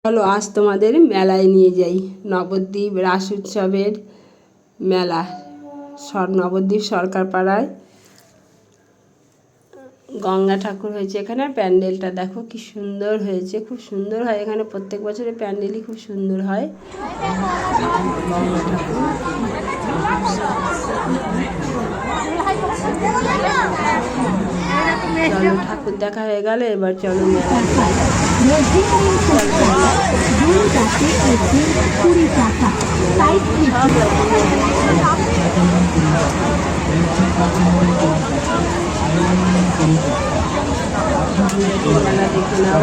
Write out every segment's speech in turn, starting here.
চলো আজ তোমাদের মেলায় নিয়ে যাই। নবদ্বীপ রাস উৎসবের মেলা নবদ্বীপ সরকার পাড়ায় গঙ্গা ঠাকুর হয়েছে। এখানে প্যান্ডেলটা দেখো কি সুন্দর হয়েছে, খুব সুন্দর হয় এখানে। প্রত্যেক বছরের প্যান্ডেলই খুব সুন্দর হয়। গঙ্গা ঠাকুর চলো, ঠাকুর দেখা হয়ে গেল, এবার চলো মেলা। মেলা দেখে নাও।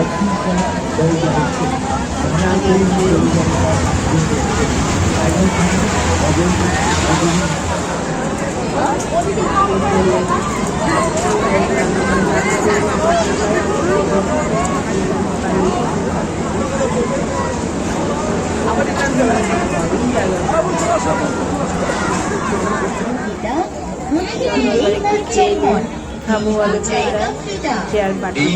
খাবো বলে চেয়ার পাঠিয়ে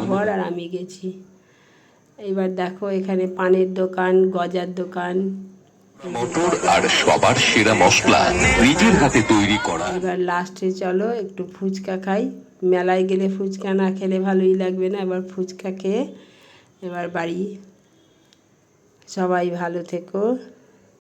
ঘর আর আমি গেছি। এবার দেখো এখানে পানের দোকান, গজার দোকান, মোটর আর সবার সেরা মশলা নিজের হাতে তৈরি করা। এবার লাস্টে চলো একটু ফুচকা খাই। মেলায় গেলে ফুচকা না খেলে ভালোই লাগবে না। এবার ফুচকা খেয়ে এবার বাড়ি। সবাই ভালো থেকো।